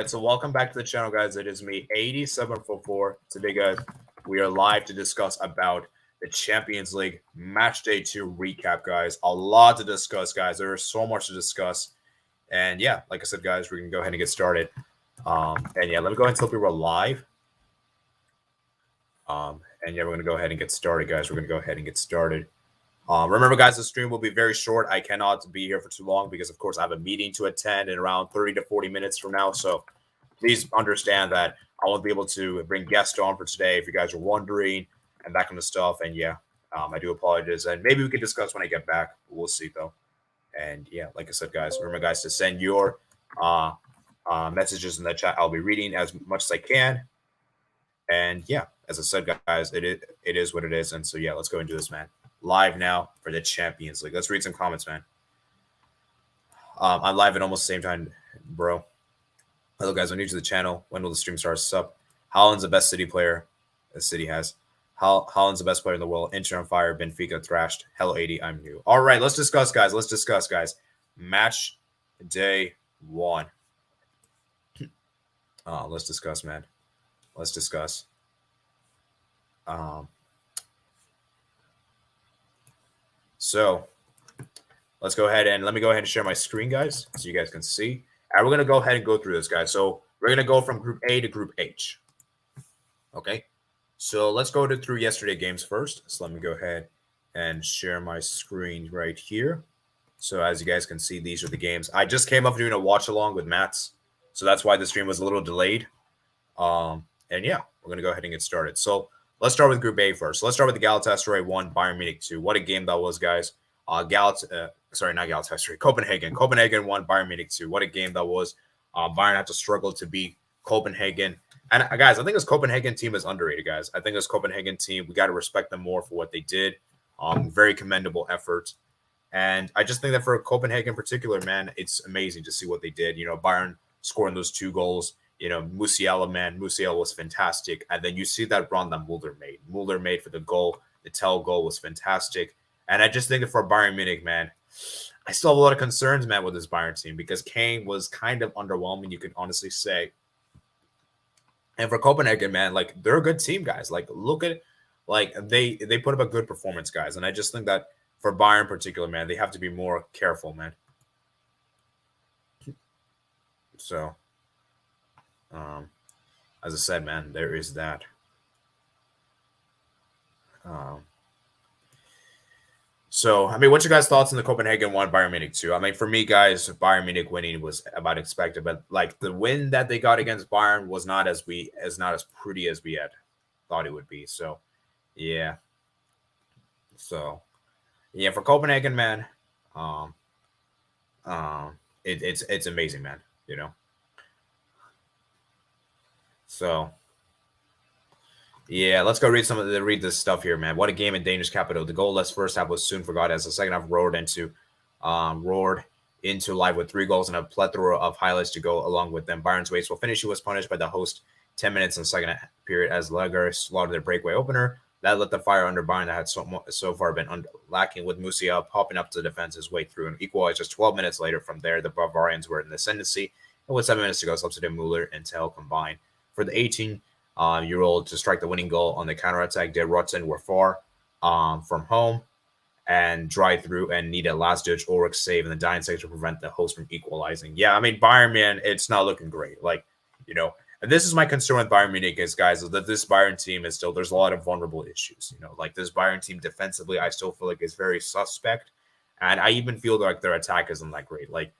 right, so welcome back to the channel, guys. It is me, 8744. Today, guys, we are live to discuss about the Champions League Matchday 2 recap, guys. A lot to discuss, guys. There is so much to discuss. And yeah, like I said, guys, we're going to go ahead and get started. And yeah, let me go ahead and tell people we're live. And yeah, we're going to go ahead and get started, guys. We're going to go ahead and get started. Remember, guys, the stream will be very short. I cannot be here for too long because, of course, I have a meeting to attend in around 30 to 40 minutes from now. So please understand that I won't be able to bring guests on for today if you guys are wondering and that kind of stuff. And yeah, I do apologize. And maybe we can discuss when I get back. We'll see, though. And yeah, like I said, guys, remember, guys, to send your messages in the chat. I'll be reading as much as I can. And yeah, as I said, guys, it is what it is. And so, yeah, let's go and do this, man. Live now for the Champions League. Let's read some comments, man. I'm live at almost the same time, bro. Hello, guys. I'm new to the channel. When will the stream start? Sup? Haaland's the best City player the City has. Haaland's the best player in the world. Inter on fire. Benfica thrashed. Hello, 80. I'm new. All right, let's discuss, guys. Let's discuss, guys. Match day 1. Let's discuss, man. Let's discuss. So let's go ahead and let me go ahead and share my screen, guys, so you guys can see. And we're going to go ahead and go through this, guys. So we're going to go from Group A to Group H. Okay. So let's go through yesterday games first. So let me go ahead and share my screen right here. So as you guys can see, these are the games. I just came up doing a watch along with Matt's. So that's why the stream was a little delayed. And yeah, we're going to go ahead and get started. So let's start with Group A first. So let's start with the Galatasaray 1, Bayern Munich 2. What a game that was, guys. Copenhagen. Copenhagen 1, Bayern Munich 2. What a game that was. Bayern had to struggle to beat Copenhagen. And guys, I think this Copenhagen team is underrated, guys. I think this Copenhagen team, we got to respect them more for what they did. Very commendable effort. And I just think that for Copenhagen in particular, man, it's amazing to see what they did. You know, Bayern scoring those 2 goals. You know, Musiala was fantastic. And then you see that run that Muller made for the goal. The Tell goal was fantastic. And I just think that for Bayern Munich, man, I still have a lot of concerns, man, with this Bayern team because Kane was kind of underwhelming, you could honestly say. And for Copenhagen, man, like, they're a good team, guys. Like, look at, like, they put up a good performance, guys. And I just think that for Bayern in particular, man, they have to be more careful, man. So, as I said, man, there is that. So, I mean, what's your guys' thoughts on the Copenhagen 1, Bayern Munich 2? I mean, for me, guys, Bayern Munich winning was about expected, but like the win that they got against Bayern was not as pretty as we had thought it would be. So, yeah. So, yeah, for Copenhagen, man, it's amazing, man. You know. So. Yeah, let's go read this stuff here, man. What a game in Danish capital. The goalless first half was soon forgot as the second half roared into life with 3 goals and a plethora of highlights to go along with them. Bayern's wasteful finish was punished by the host 10 minutes in the second period as Lager slaughtered their breakaway opener. That lit the fire under Bayern that had so far been lacking, with Musiala popping up to the defense his way through and equalized just 12 minutes later. From there, the Bavarians were in the ascendancy, and with 7 minutes to go, substitute Muller and Tell combined for the 18-year-old to strike the winning goal on the counterattack. Der Rotten were far from home and dry through and needed a last-ditch Ulrich save in the dying section to prevent the host from equalizing. Yeah, I mean, Bayern, man, it's not looking great. Like, you know, and this is my concern with Bayern Munich is, guys, is that this Bayern team is still, there's a lot of vulnerable issues. You know, like this Bayern team defensively, I still feel like is very suspect. And I even feel like their attack isn't that great. Like,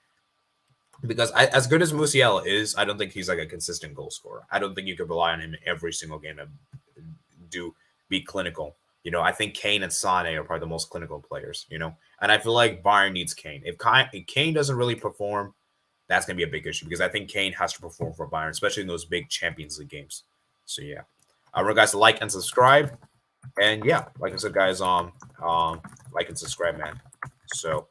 because as good as Musiala is, I don't think he's like a consistent goal scorer. I don't think you could rely on him every single game and be clinical. You know, I think Kane and Sané are probably the most clinical players, you know. And I feel like Bayern needs Kane. If Kane doesn't really perform, that's going to be a big issue because I think Kane has to perform for Bayern, especially in those big Champions League games. So, yeah. Remember, guys, to like and subscribe. And, yeah, like I said, guys, like and subscribe, man. So,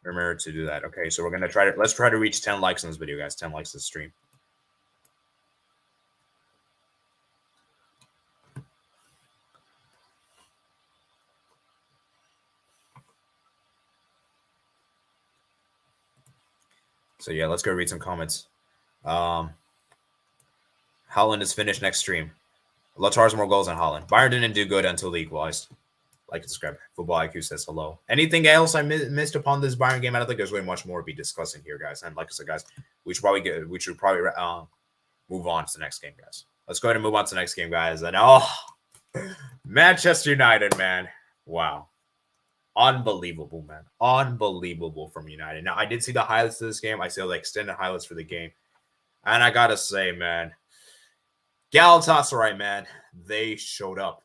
remember to do that. Okay, so we're going to let's try to reach 10 likes on this video, guys. 10 likes to the stream. So, yeah, let's go read some comments. Haaland is finished next stream. Lautaro more goals than Haaland. Bayern didn't do good until they equalized. Like to describe Football IQ says hello. Anything else I missed upon this Bayern game? I don't think there's really much more to be discussing here, guys. And like I said, guys, we should probably move on to the next game, guys. Let's go ahead and move on to the next game, guys. And Manchester United, man. Wow. Unbelievable, man. Unbelievable from United. Now, I did see the highlights of this game. I saw the extended highlights for the game. And I got to say, man, Galatasaray, man, they showed up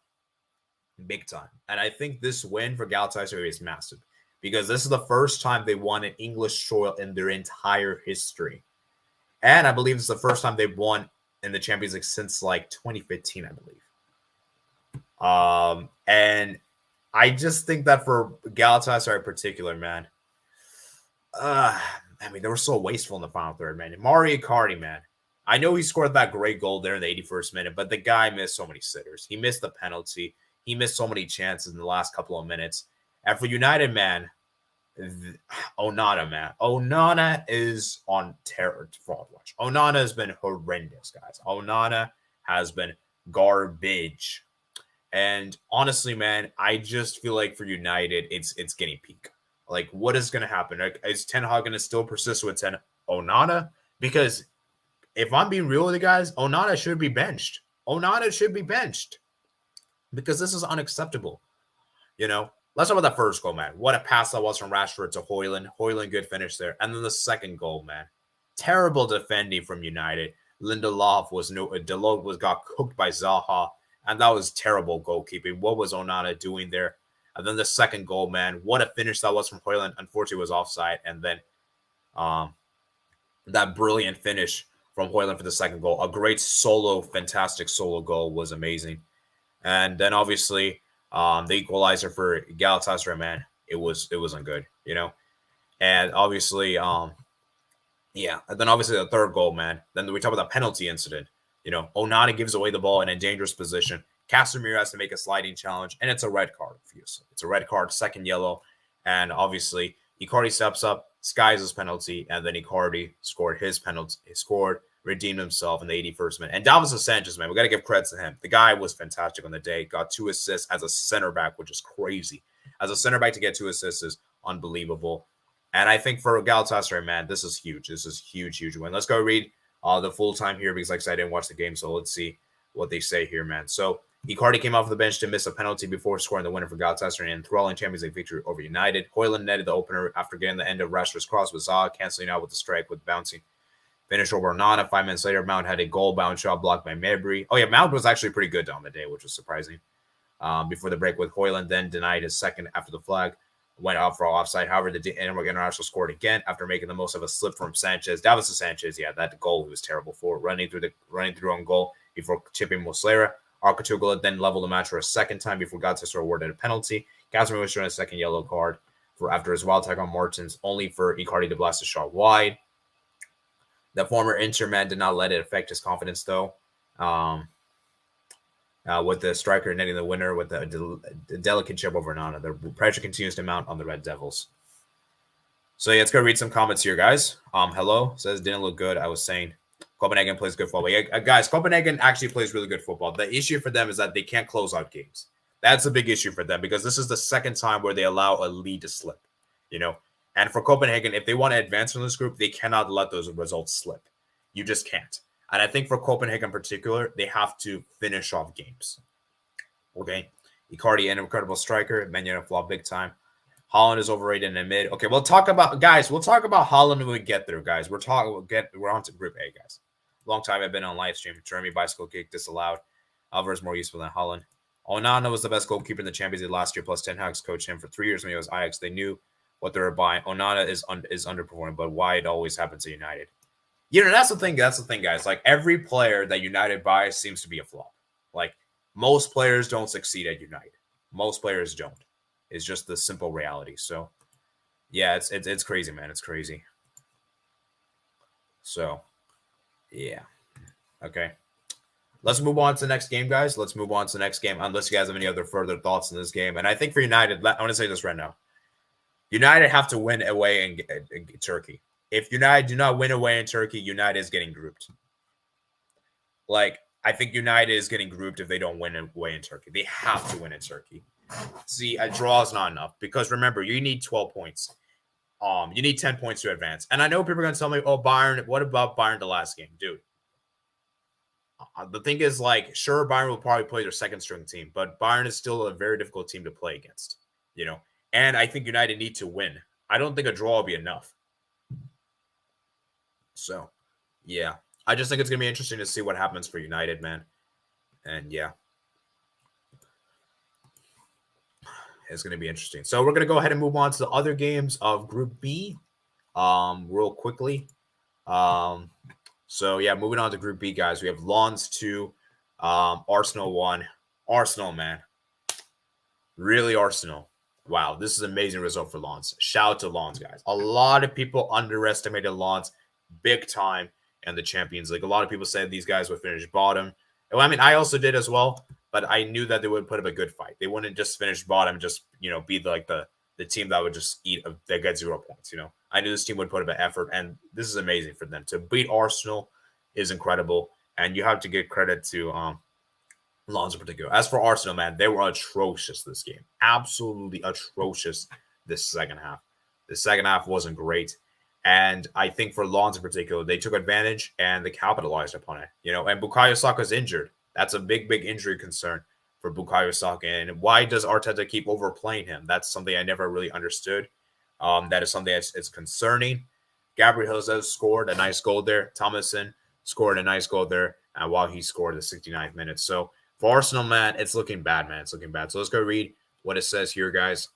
big time. And I think this win for Galatasaray is massive because this is the first time they won an English soil in their entire history. And I believe it's the first time they've won in the Champions League since like 2015, I believe. And I just think that for Galatasaray in particular, man, they were so wasteful in the final third, man. Mario Icardi, man. I know he scored that great goal there in the 81st minute, but the guy missed so many sitters. He missed the penalty. He missed so many chances in the last couple of minutes. And for United, man, Onana is on terror fraud watch. Onana has been horrendous, guys. Onana has been garbage. And honestly, man, I just feel like for United, it's getting peak. Like, what is going to happen? Like, is Ten Hag going to still persist with Onana? Because if I'm being real with you guys, Onana should be benched. Onana should be benched. Because this is unacceptable. You know? Let's talk about that first goal, man. What a pass that was from Rashford to Højlund. Højlund, good finish there. And then the second goal, man. Terrible defending from United. Lindelof got cooked by Zaha. And that was terrible goalkeeping. What was Onana doing there? And then the second goal, man. What a finish that was from Højlund. Unfortunately, it was offside. And then that brilliant finish from Højlund for the second goal. A great fantastic solo goal was amazing. And then obviously the equalizer for Galatasaray, man, it wasn't good, you know. And obviously, And then obviously the third goal, man. Then we talk about the penalty incident. You know, Onana gives away the ball in a dangerous position. Casemiro has to make a sliding challenge, and it's a red card. It's a red card, second yellow. And obviously, Icardi steps up, skies his penalty, and then Icardi scored his penalty. He redeemed himself in the 81st minute. And Davinson Sanchez, man, we got to give credit to him. The guy was fantastic on the day. Got 2 assists as a center back, which is crazy. As a center back to get 2 assists is unbelievable. And I think for Galatasaray, man, this is huge. This is huge win. Let's go read the full time here because, like I said, I didn't watch the game. So let's see what they say here, man. So Icardi came off the bench to miss a penalty before scoring the winner for Galatasaray and enthralling Champions League victory over United. Højlund netted the opener after getting the end of Rashford's cross with Zaha canceling out with the strike with bouncing finish over Onana. 5 minutes later, Mount had a goal bound shot blocked by Mabry. Oh, yeah, Mount was actually pretty good on the day, which was surprising. Before the break with Højlund, then denied his second after the flag went out for offside. However, the International scored again after making the most of a slip from Sanchez. Davinson Sanchez, yeah, that goal he was terrible for. Running through on goal before chipping Muslera. Arcatugula then leveled the match for a second time before Galatasaray awarded a penalty. Casemiro was shown a second yellow card after his wild tackle on Martins, only for Icardi to blast a shot wide. The former Inter man did not let it affect his confidence, though. With the striker netting the winner with a delicate chip over Onana. The pressure continues to mount on the Red Devils. So, yeah, let's go read some comments here, guys. Hello says, didn't look good. I was saying Copenhagen plays good football. Yeah, guys, Copenhagen actually plays really good football. The issue for them is that they can't close out games. That's a big issue for them because this is the second time where they allow a lead to slip, you know. And for Copenhagen, if they want to advance in this group, they cannot let those results slip. You just can't. And I think for Copenhagen in particular, they have to finish off games. Okay. Icardi, an incredible striker. Mannion flop big time. Haaland is overrated in the mid. Okay, we'll talk about Haaland when we get there, guys. We're on to Group A, guys. Long time I've been on live stream. Jeremy bicycle kick disallowed. Alvarez more useful than Haaland. Onana was the best goalkeeper in the Champions League last year, plus Ten Hag's coached him for 3 years when he was Ajax. They knew what they were buying. Onana is underperforming, but why it always happens to United. You know, that's the thing, guys. Like, every player that United buys seems to be a flop. Like, most players don't succeed at United. Most players don't. It's just the simple reality. So, yeah, it's crazy, man. It's crazy. So, yeah. Okay. Let's move on to the next game, guys. Let's move on to the next game, unless you guys have any other further thoughts on this game. And I think for United, I want to say this right now. United have to win away in Turkey. if United do not win away in Turkey, United is getting grouped. Like, I think United is getting grouped if they don't win away in Turkey. They have to win in Turkey. See, a draw is not enough because remember, you need 12 points. You need 10 points to advance. And I know people are going to tell me, oh, Bayern, what about Bayern the last game? Dude, the thing is, like, sure, Bayern will probably play their second string team, but Bayern is still a very difficult team to play against, you know? And I think United need to win. I don't think a draw will be enough. So, yeah. I just think it's going to be interesting to see what happens for United, man. And, yeah. It's going to be interesting. So, we're going to go ahead and move on to the other games of Group B real quickly. So, yeah, moving on to Group B, guys. We have Lens 2, Arsenal 1. Arsenal, man. Really, Arsenal. Wow, this is an amazing result for Lens. Shout out to Lens, guys. A lot of people underestimated Lens big time in the Champions League. A lot of people said these guys would finish bottom. Well, I mean, I also did as well, but I knew that they would put up a good fight. They wouldn't just finish bottom, just, be like the team that would just that get 0 points, I knew this team would put up an effort, and this is amazing for them. To beat Arsenal is incredible, and you have to give credit to Lens in particular. As for Arsenal, man, they were atrocious this game. Absolutely atrocious this second half. The second half wasn't great. And I think for Lens in particular, they took advantage and they capitalized upon it. And Bukayo Saka's injured. That's a big, big injury concern for Bukayo Saka. And why does Arteta keep overplaying him? That's something I never really understood. That is something that's concerning. Gabriel Jesus scored a nice goal there. Thomason scored a nice goal there. And while he scored the 69th minute. So for Arsenal, man, it's looking bad, man. It's looking bad. So let's go read what it says here, guys.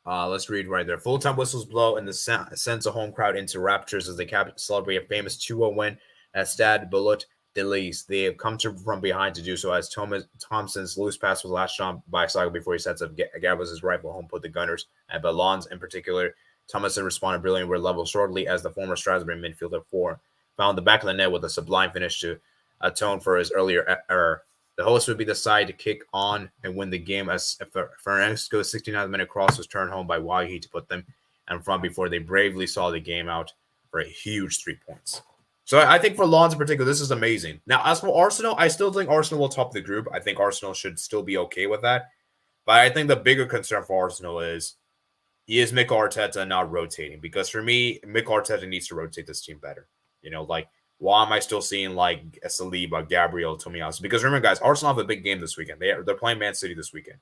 Let's read right there. Full-time whistles blow and sends a home crowd into raptures as they celebrate a famous 2-0 win at Stade Beloit de Liège. They have come from behind to do so as Thompson's loose pass was latched on by Saka before he sets up Gabriel's rifle home put the gunners. And Lens in particular, Thomason responded brilliantly, were leveled shortly as the former Strasbourg midfielder found the back of the net with a sublime finish to atone for his earlier error. The host would be the side to kick on and win the game as Fernandesco's 69th minute cross was turned home by YPP to put them in front before they bravely saw the game out for a huge 3 points. So I think for Lens in particular, this is amazing. Now, as for Arsenal, I still think Arsenal will top the group. I think Arsenal should still be okay with that. But I think the bigger concern for Arsenal is Mikel Arteta not rotating? Because for me, Mikel Arteta needs to rotate this team better. Why am I still seeing like Saliba, Gabriel, Tomiyasu? Because remember, guys, Arsenal have a big game this weekend. They're playing Man City this weekend.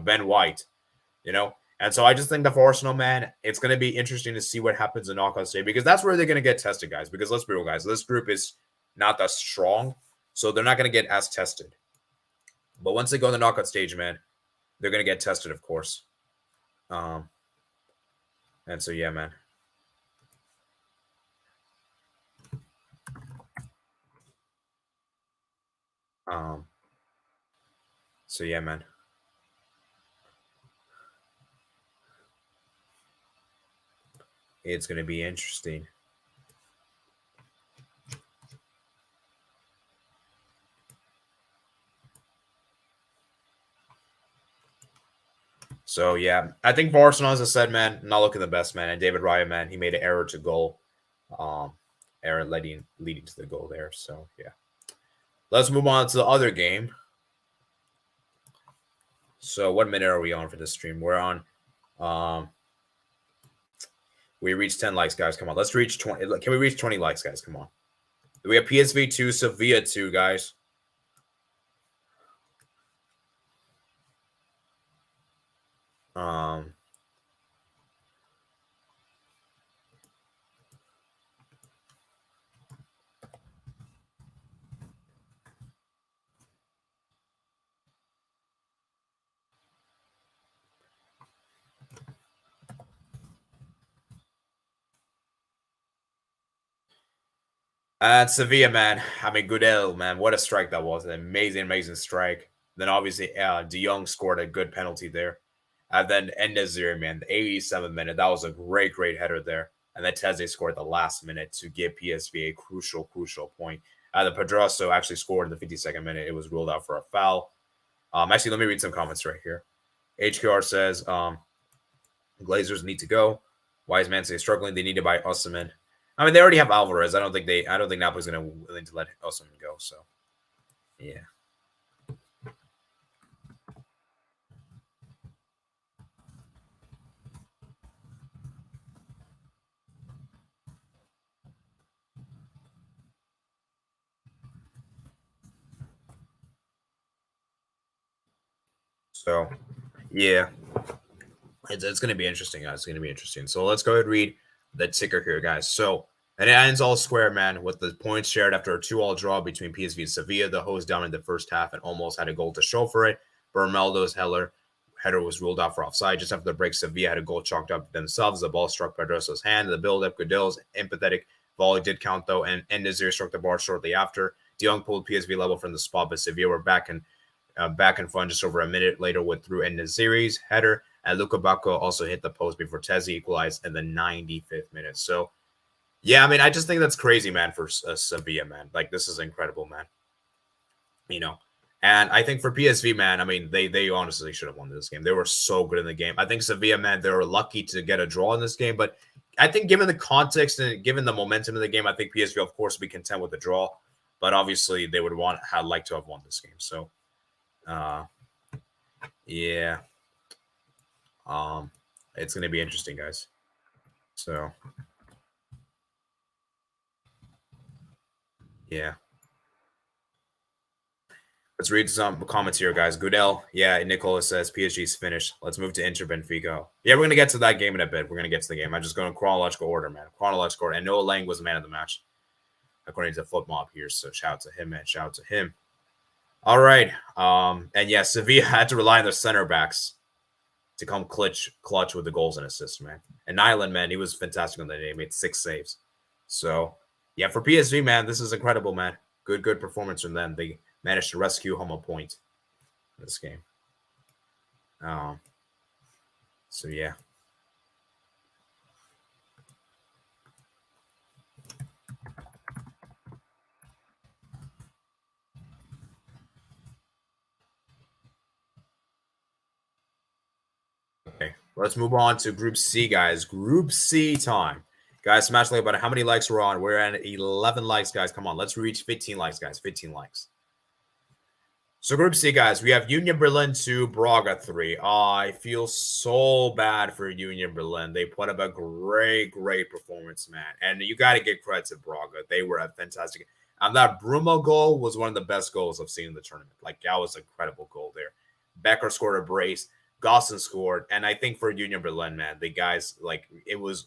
Ben White. And so I just think that for Arsenal, man, it's going to be interesting to see what happens in knockout stage because that's where they're going to get tested, guys. Because let's be real, guys, this group is not that strong, so they're not going to get as tested. But once they go in the knockout stage, man, they're going to get tested, of course. And so yeah, man. So yeah, man. It's going to be interesting. So yeah, I think for Arsenal, as I said, man, not looking the best, man. And David Raya, man, he made an error to goal. Error leading to the goal there. So yeah. Let's move on to the other game. So what minute are we on for this stream? We're on we reached 10 likes, guys. Come on. Let's reach 20. Can we reach 20 likes, guys? Come on. We have PSV 2, Sevilla 2, guys. And Sevilla, man. I mean, Goodell, man. What a strike that was. An amazing, amazing strike. Then obviously, De Jong scored a good penalty there. And then En-Nesyri, man, the 87th minute. That was a great, great header there. And then Teze scored the last minute to give PSV a crucial, crucial point. The Pedrasso actually scored in the 52nd minute. It was ruled out for a foul. Actually, let me read some comments right here. HQR says, Glazers need to go. Wise Man say struggling. They need to buy Osimhen. I mean, they already have Alvarez. I don't think Napoli's going to willing to let Osimhen go. So, yeah. So, yeah, it's going to be interesting, guys. It's going to be interesting. So let's go ahead and read the ticker here, guys. So, and it ends all square, man, with the points shared after a 2-2 draw between PSV and Sevilla. The host dominated the first half and almost had a goal to show for it. Bermeldo's header was ruled out for offside. Just after the break, Sevilla had a goal chalked up themselves. The ball struck Pedrosa's hand. The build-up, Goodell's empathetic volley did count, though, and Nazir struck the bar shortly after. De Jong pulled PSV level from the spot, but Sevilla were back in front just over a minute later with through En-Nesyri's header. And Luka Bacco also hit the post before Tezzi equalized in the 95th minute. So, yeah, I mean, I just think that's crazy, man, for Sevilla, man. Like, this is incredible, man. You know, and I think for PSV, man, I mean, they honestly should have won this game. They were so good in the game. I think Sevilla, man, they were lucky to get a draw in this game. But I think given the context and given the momentum of the game, I think PSV, of course, would be content with the draw. But obviously, they would like to have won this game. So, yeah. It's going to be interesting, guys. So, yeah. Let's read some comments here, guys. Goodell, yeah, Nicola says PSG's finished. Let's move to Inter Benfica. Yeah, we're going to get to that game in a bit. We're going to get to the game. I'm just going chronological order, man. Chronological order. And Noah Lang was the man of the match, according to FootMob here. So shout out to him, man. Shout out to him. All right. And yeah, Sevilla had to rely on their center backs to come clutch with the goals and assists, man. And Nyland, man, he was fantastic on the day. He made 6 saves. So, yeah, for PSV, man, this is incredible, man. Good performance from them. They managed to rescue home a point in this game. So, yeah. Okay, let's move on to Group C, guys. Group C time. Guys, smash like button. How many likes we're on? We're at 11 likes, guys. Come on, let's reach 15 likes, guys. 15 likes. So Group C, guys, we have Union Berlin 2, Braga 3. I feel so bad for Union Berlin. They put up a great performance, man. And you got to give credit to Braga. They were a fantastic. And that Brumo goal was one of the best goals I've seen in the tournament. Like, that was an incredible goal there. Becker scored a brace. Gosson scored. And I think for Union Berlin, man, the guys, like, it was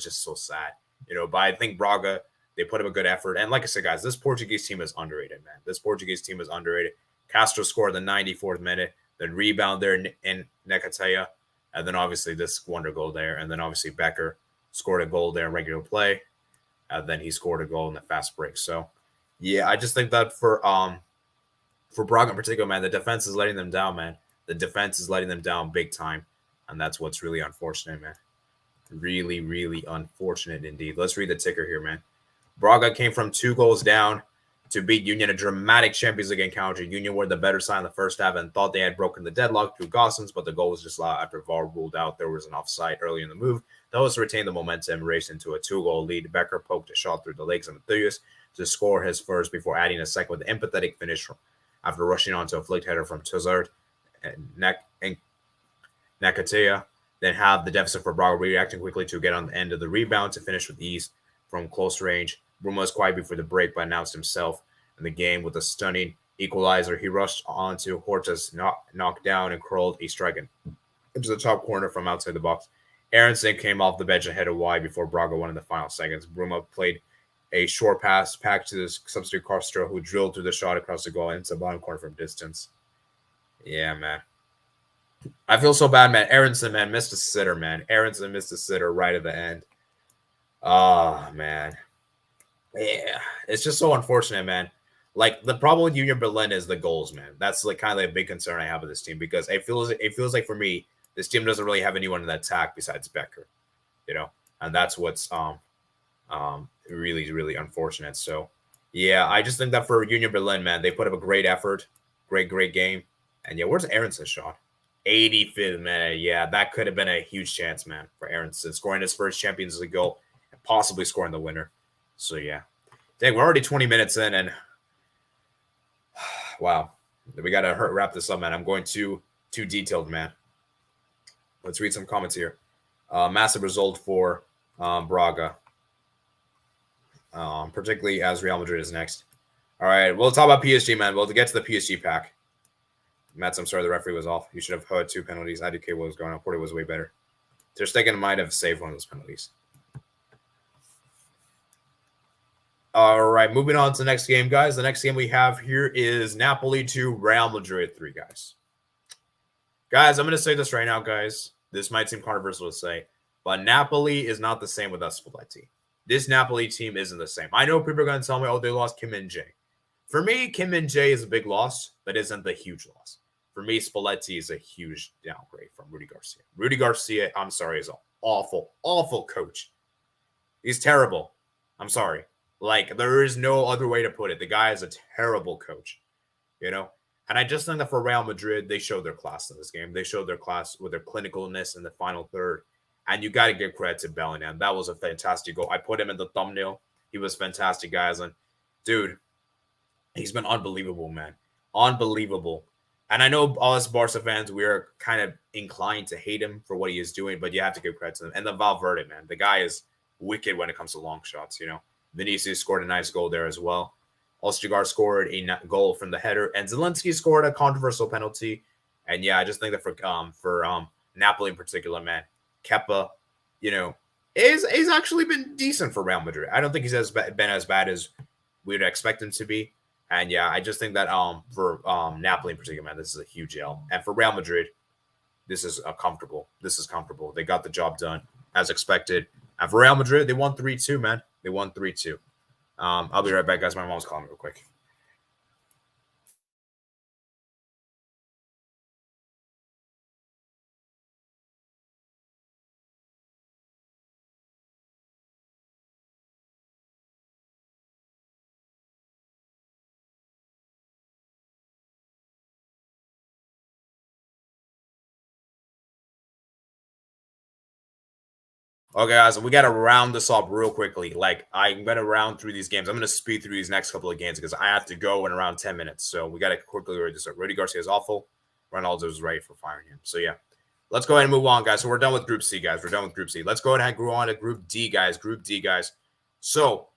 just so sad. You know, but I think Braga, they put up a good effort. And like I said, guys, this Portuguese team is underrated, man. This Portuguese team is underrated. Castro scored the 94th minute, then rebound there in Nekatea, and then obviously this wonder goal there, and then obviously Becker scored a goal there in regular play, and then he scored a goal in the fast break. So, yeah, I just think that for Braga in particular, man, the defense is letting them down, man. The defense is letting them down big time, and that's what's really unfortunate, man. Really unfortunate indeed. Let's read the ticker here, man. Braga came from 2 goals down to beat Union, a dramatic Champions League encounter. Union were the better side in the first half and thought they had broken the deadlock through Gossens, but the goal was just allowed after VAR ruled out there was an offside early in the move. The hosts retained the momentum, raced into a 2-goal lead. Becker poked a shot through the legs of Matthias to score his first before adding a second with an empathetic finish after rushing on to a flicked header from Tuzard and Nakatea. Then have the deficit for Braga reacting quickly to get on the end of the rebound to finish with ease from close range. Bruno was quiet before the break, but announced himself in the game with a stunning equalizer. He rushed onto Horta's knocked down and curled a strike into the top corner from outside the box. Aronson came off the bench and headed wide before Braga won in the final seconds. Bruno played a short pass back to the substitute Castro, who drilled through the shot across the goal into the bottom corner from distance. Yeah, man. I feel so bad, man. Aronson, man, missed a sitter, man. Aronson missed a sitter right at the end. Oh, man. Yeah, it's just so unfortunate, man. Like, the problem with Union Berlin is the goals, man. That's like kind of like a big concern I have with this team because it feels like for me, this team doesn't really have anyone in that attack besides Becker, you know, and that's what's really unfortunate. So, yeah, I just think that for Union Berlin, man, they put up a great effort, great game, and yeah, where's Aronson's shot? 85th minute. Yeah, that could have been a huge chance, man, for Aronson scoring his first Champions League goal and possibly scoring the winner. So, yeah. Dang, we're already 20 minutes in, and wow. We got to wrap this up, man. I'm going too detailed, man. Let's read some comments here. Massive result for Braga, particularly as Real Madrid is next. All right, we'll talk about PSG, man. We'll get to the PSG pack. Mats, I'm sorry, the referee was off. You should have heard 2 penalties. IDK what was going on. Porto was way better. Ter Stegen might have saved one of those penalties. All right, moving on to the next game, guys. The next game we have here is Napoli 2, Real Madrid 3, guys. Guys, I'm going to say this right now, guys. This might seem controversial to say, but Napoli is not the same without Spalletti. This Napoli team isn't the same. I know people are going to tell me, oh, they lost Kim Min-jae. For me, Kim Min-jae is a big loss, but isn't the huge loss. For me, Spalletti is a huge downgrade from Rudy Garcia. Rudy Garcia, I'm sorry, is an awful, awful coach. He's terrible. I'm sorry. Like, there is no other way to put it. The guy is a terrible coach, you know? And I just think that for Real Madrid, they showed their class in this game. They showed their class with their clinicalness in the final third. And you got to give credit to Bellingham. That was a fantastic goal. I put him in the thumbnail. He was fantastic, guys. And, dude, he's been unbelievable, man. Unbelievable. And I know us Barca fans, we are kind of inclined to hate him for what he is doing, but you have to give credit to him. And the Valverde, man, the guy is wicked when it comes to long shots, you know. Vinicius scored a nice goal there as well. Ostergaard scored a goal from the header, and Zelensky scored a controversial penalty. And yeah, I just think that for Napoli in particular, man, Kepa, you know, is actually been decent for Real Madrid. I don't think he's been as bad as we would expect him to be. And yeah, I just think that for Napoli in particular, man, this is a huge L. And for Real Madrid, this is comfortable. This is comfortable. They got the job done as expected. And for Real Madrid, they won 3-2, man. They won 3-2. I'll be right back, guys. My mom's calling me real quick. Okay, guys, we got to round this up real quickly. Like, I'm going to round through these games. I'm going to speed through these next couple of games because I have to go in around 10 minutes. So we got to quickly read this up. Rudy Garcia is awful. Ronaldo is right for firing him. So, yeah. Let's go ahead and move on, guys. So we're done with Group C, guys. We're done with Group C. Let's go ahead and go on to Group D, guys. Group D, guys. So,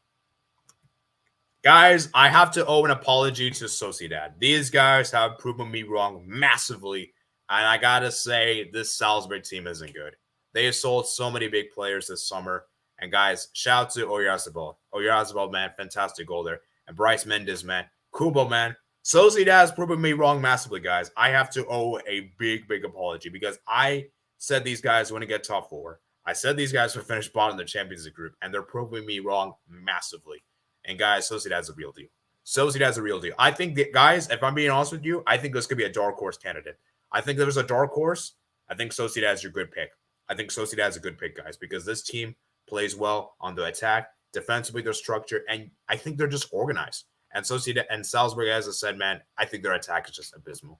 guys, I have to owe an apology to Sociedad. These guys have proven me wrong massively. And I got to say, this Salzburg team isn't good. They have sold so many big players this summer. And, guys, shout out to Oyarzabal. Oyarzabal, man, fantastic goal there. And Bryce Mendes, man. Kubo, man. Sociedad has proven me wrong massively, guys. I have to owe a big, big apology because I said these guys wouldn't get top 4. I said these guys would finish bottom in the Champions League group, and they're proving me wrong massively. And, guys, Sociedad's a real deal. Sociedad's a real deal. I think, that, guys, if I'm being honest with you, I think this could be a dark horse candidate. I think there's a dark horse. I think Sociedad is your good pick. I think Sociedad is a good pick, guys, because this team plays well on the attack. Defensively, they're structured, and I think they're just organized. And Sociedad and Salzburg, as I said, man, I think their attack is just abysmal.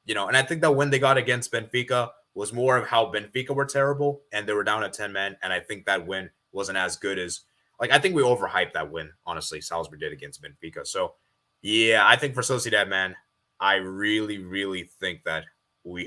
You know, and I think that when they got against Benfica was more of how Benfica were terrible, and they were down at 10 men, and I think that win wasn't as good as, like, I think we overhyped that win, honestly, Salzburg did against Benfica. So, yeah, I think for Sociedad, man, I really, really think that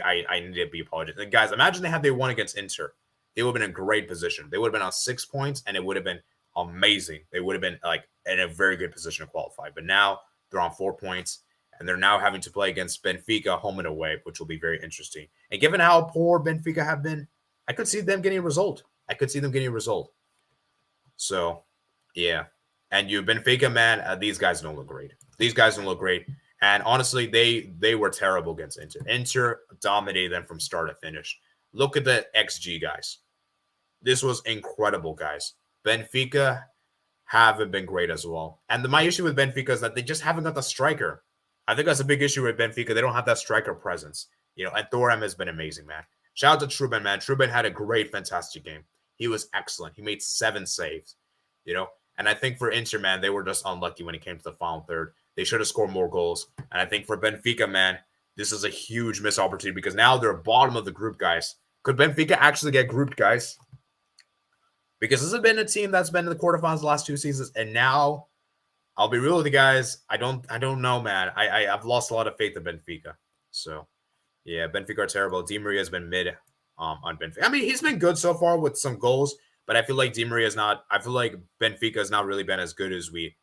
I need to be apologized. And guys, imagine they won against Inter. They would have been in a great position. They would have been on 6 points, and it would have been amazing. They would have been like in a very good position to qualify. But now they're on 4 points, and they're now having to play against Benfica home and away, which will be very interesting. And given how poor Benfica have been, I could see them getting a result. So, yeah. And you, Benfica, man, these guys don't look great. And honestly, they were terrible against Inter. Inter dominated them from start to finish. Look at the XG, guys. This was incredible, guys. Benfica haven't been great as well. And my issue with Benfica is that they just haven't got the striker. I think that's a big issue with Benfica. They don't have that striker presence. You know, and Thuram has been amazing, man. Shout out to Truben, man. Truben had a great, fantastic game. He was excellent. He made 7 saves, you know. And I think for Inter, man, they were just unlucky when it came to the final third. They should have scored more goals. And I think for Benfica, man, this is a huge missed opportunity because now they're bottom of the group, guys. Could Benfica actually get grouped, guys? Because this has been a team that's been in the quarterfinals the last 2 seasons, and now I'll be real with you guys. I don't know, man. I've lost a lot of faith in Benfica. So yeah, Benfica are terrible. Di Maria has been mid on Benfica. I mean, he's been good so far with some goals, but I feel like Di Maria is not. I feel like Benfica has not really been as good as we.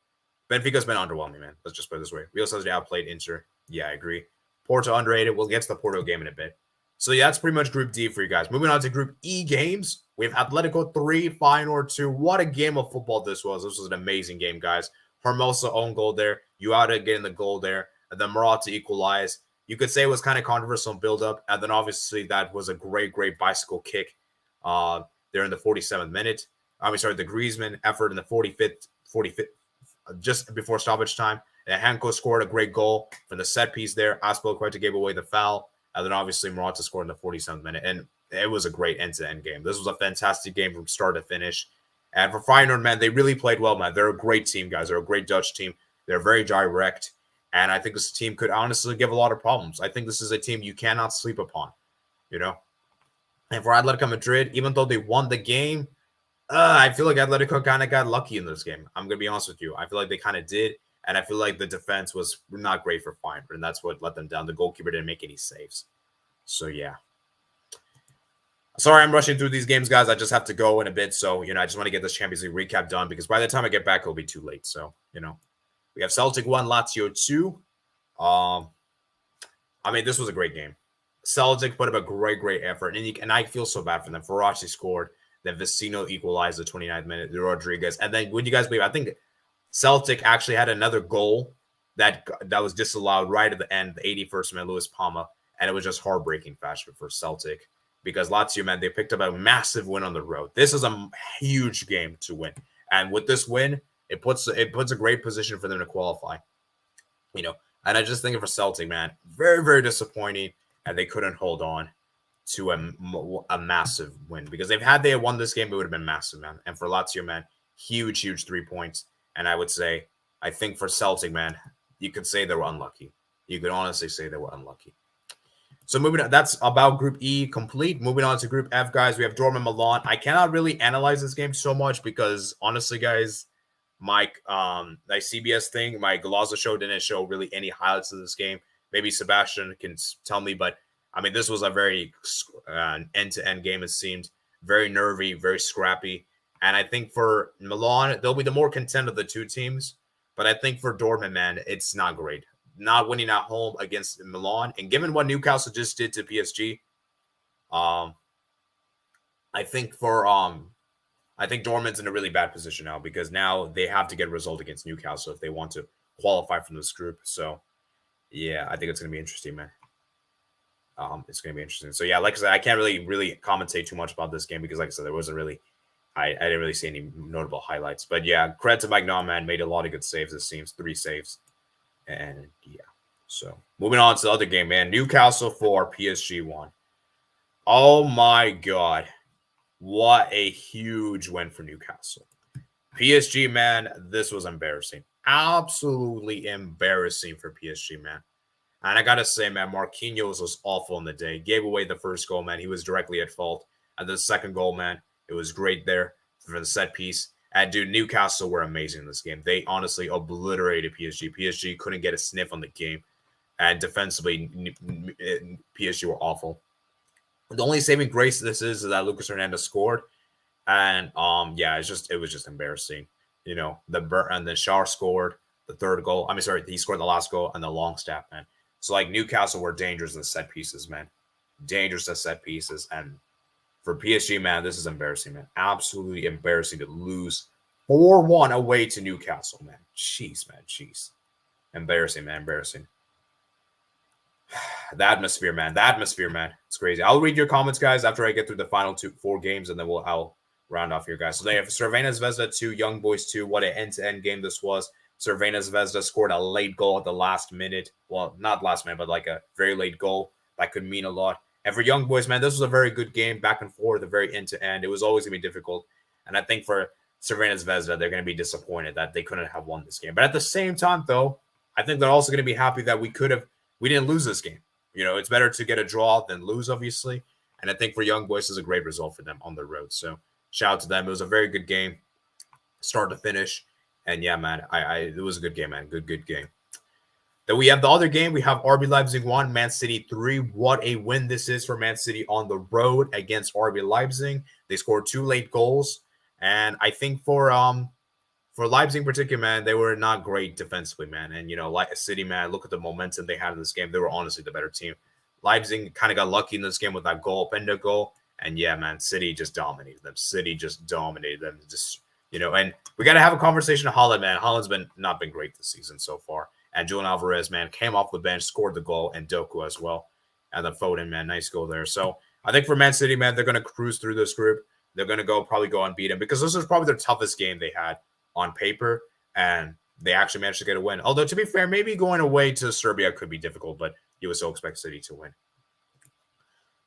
Benfica's been underwhelming, man. Let's just put it this way. Real Sociedad outplayed Inter. Yeah, I agree. Porto underrated. We'll get to the Porto game in a bit. So yeah, that's pretty much Group D for you guys. Moving on to Group E games. We have Atletico 3, Feyenoord 2. What a game of football this was. This was an amazing game, guys. Hermoso own goal there. Uada getting the goal there. And then Morata equalized. You could say it was kind of controversial build-up. And then obviously that was a great bicycle kick there in the 47th minute. The Griezmann effort in the 45th, just before stoppage time. And Hanko scored a great goal from the set piece there. Azpilicueta gave away the foul. And then obviously Morata scored in the 47th minute. And it was a great end-to-end game. This was a fantastic game from start to finish. And for Feyenoord, man, they really played well, man. They're a great team, guys. They're a great Dutch team. They're very direct. And I think this team could honestly give a lot of problems. I think this is a team you cannot sleep upon, you know. And for Atletico Madrid, even though they won the game, I feel like Atletico kind of got lucky in this game. I'm going to be honest with you. I feel like they kind of did. And I feel like the defense was not great for Feyenoord. And that's what let them down. The goalkeeper didn't make any saves. So, yeah. Sorry, I'm rushing through these games, guys. I just have to go in a bit. So, I just want to get this Champions League recap done because by the time I get back, it'll be too late. So, we have Celtic 1, Lazio 2. This was a great game. Celtic put up a great effort. And I feel so bad for them. Ferracci scored. Then Vecino equalized the 29th minute. Rodriguez. And then, would you guys believe, I think Celtic actually had another goal that was disallowed right at the end, the 81st minute, Luis Palma. And it was just heartbreaking fashion for Celtic. Because Lazio, man, they picked up a massive win on the road. This is a huge game to win. And with this win, it puts a great position for them to qualify. And I just think for Celtic, man, very, very disappointing. And they couldn't hold on to a massive win. Because if they had won this game, it would have been massive, man. And for Lazio, man, huge 3 points. And I think for Celtic, man, you could say they were unlucky. You could honestly say they were unlucky. So moving on, that's about Group E complete. Moving on to Group F, guys, we have Dortmund Milan. I cannot really analyze this game so much because honestly, guys, my CBS thing, my Golazo show didn't show really any highlights of this game. Maybe Sebastian can tell me, but this was a very end-to-end game. It seemed very nervy, very scrappy, and I think for Milan, they'll be the more content of the two teams. But I think for Dortmund, man, it's not great. Not winning at home against Milan. And given what Newcastle just did to PSG, I think Dortmund's in a really bad position now because now they have to get a result against Newcastle if they want to qualify from this group. So, yeah, I think it's going to be interesting, man. It's going to be interesting. So, yeah, like I said, I can't really commentate too much about this game because, like I said, there wasn't really I didn't really see any notable highlights. But, yeah, credit to Magnon, man. Made a lot of good saves, it seems. 3 saves. And yeah, so moving on to the other game, man. Newcastle 4, PSG 1. Oh my God. What a huge win for Newcastle. PSG, man, this was embarrassing. Absolutely embarrassing for PSG, man. And I got to say, man, Marquinhos was awful in the day. Gave away the first goal, man. He was directly at fault. And the second goal, man, it was great there for the set piece. And, dude, Newcastle were amazing in this game. They honestly obliterated PSG. PSG couldn't get a sniff on the game. And defensively, PSG were awful. The only saving grace of this is that Lucas Hernandez scored. And, it was just embarrassing. And then Shaw scored the third goal. He scored the last goal and the long staff, man. So, Newcastle were dangerous in set pieces, man. Dangerous at set pieces. And for PSG, man, this is embarrassing, man. Absolutely embarrassing to lose 4-1 away to Newcastle, man. Jeez, man. Jeez. Embarrassing, man. Embarrassing. The atmosphere, man. It's crazy. I'll read your comments, guys, after I get through the final 4 games, and then I'll round off here, guys. So they have Cervena Zvezda 2, Young Boys 2. What an end-to-end game this was. Cervena Zvezda scored a late goal at the last minute. Well, not last minute, but a very late goal. That could mean a lot. And for Young Boys, man, this was a very good game, back and forth, a very end-to-end. It was always going to be difficult. And I think for Cervena Zvezda, they're going to be disappointed that they couldn't have won this game. But at the same time, though, I think they're also going to be happy that we didn't lose this game. it's better to get a draw than lose, obviously. And I think for Young Boys, is a great result for them on the road. So shout out to them. It was a very good game, start to finish. And yeah, man, it was a good game, man. Good game. Then we have the other game. We have RB Leipzig 1, Man City 3. What a win this is for Man City on the road against RB Leipzig. They scored 2 late goals. And I think for Leipzig in particular, man, they were not great defensively, man. And, like City, man, look at the momentum they had in this game. They were honestly the better team. Leipzig kind of got lucky in this game with that goal, Penda goal. And yeah, man, City just dominated them. And we got to have a conversation of Haaland, man. Haaland's not been great this season so far. And Julian Alvarez, man, came off the bench, scored the goal, and Doku as well. And then Foden, man, nice goal there. So I think for Man City, man, they're going to cruise through this group. They're going to probably go unbeaten because this is probably their toughest game they had on paper. And they actually managed to get a win. Although, to be fair, maybe going away to Serbia could be difficult, but you would still expect City to win.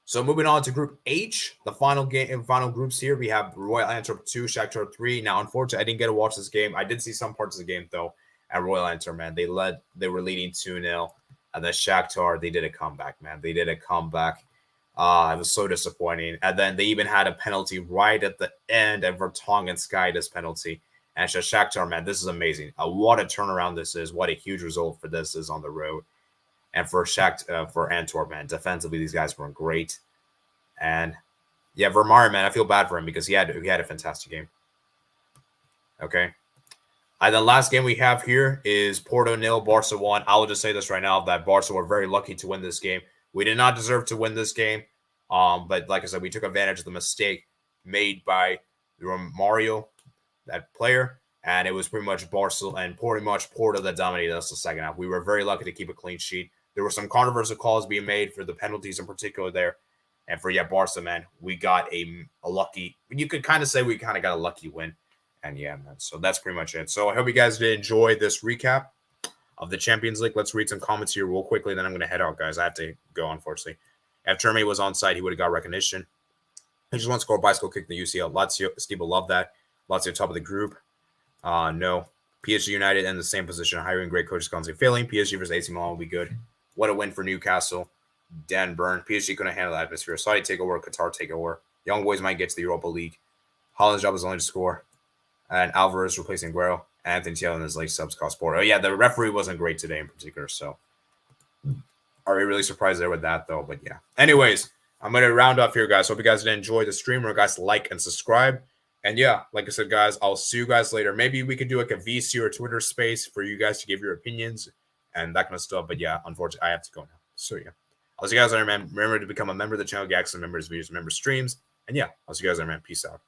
So moving on to Group H, the final groups here, we have Royal Antwerp 2, Shakhtar 3. Now, unfortunately, I didn't get to watch this game. I did see some parts of the game, though, at Royal Antwerp, man. They were leading 2-0. And then Shakhtar, they did a comeback, man. They did a comeback. It was so disappointing. And then they even had a penalty right at the end, and Vertonghen skied this penalty. And Shakhtar, man, this is amazing. What a turnaround this is. What a huge result for this is on the road. And for Antwerp, man, defensively, these guys were great. And yeah, Vermaelen, man, I feel bad for him because he had a fantastic game. Okay. And the last game we have here is Porto 0, Barca 1. I will just say this right now that Barca were very lucky to win this game. We did not deserve to win this game. But like I said, we took advantage of the mistake made by Mario, that player. And it was pretty much Barca and pretty much Porto that dominated us the second half. We were very lucky to keep a clean sheet. There were some controversial calls being made for the penalties in particular there. And for Barca, man, we got a lucky, you could kind of say we kind of got a lucky win. And yeah, man, so that's pretty much it. So I hope you guys did enjoy this recap of the Champions League. Let's read some comments here real quickly, then I'm going to head out, guys. I have to go, unfortunately. If Terme was on site, he would have got recognition. He just wants to score a bicycle kick in the UCL. Lazio, Steve will love that. Lazio top of the group. No. PSG United in the same position. Hiring great coaches constantly failing. PSG versus AC Milan will be good. What a win for Newcastle. Dan Burn. PSG couldn't handle the atmosphere. Saudi takeover. Qatar takeover. Young boys might get to the Europa League. Holland's job is only to score. And Alvarez replacing Guerrero. Anthony Taylor and his late subs cost sport. Oh, yeah, the referee wasn't great today in particular. So, are we really surprised there with that, though? But yeah. Anyways, I'm going to round off here, guys. Hope you guys did enjoy the stream. Remember, guys, like and subscribe. And yeah, like I said, guys, I'll see you guys later. Maybe we could do like a VC or Twitter space for you guys to give your opinions and that kind of stuff. But yeah, unfortunately, I have to go now. So yeah, I'll see you guys later, man. Remember to become a member of the channel, get access to members, videos, member streams. And yeah, I'll see you guys later, man. Peace out.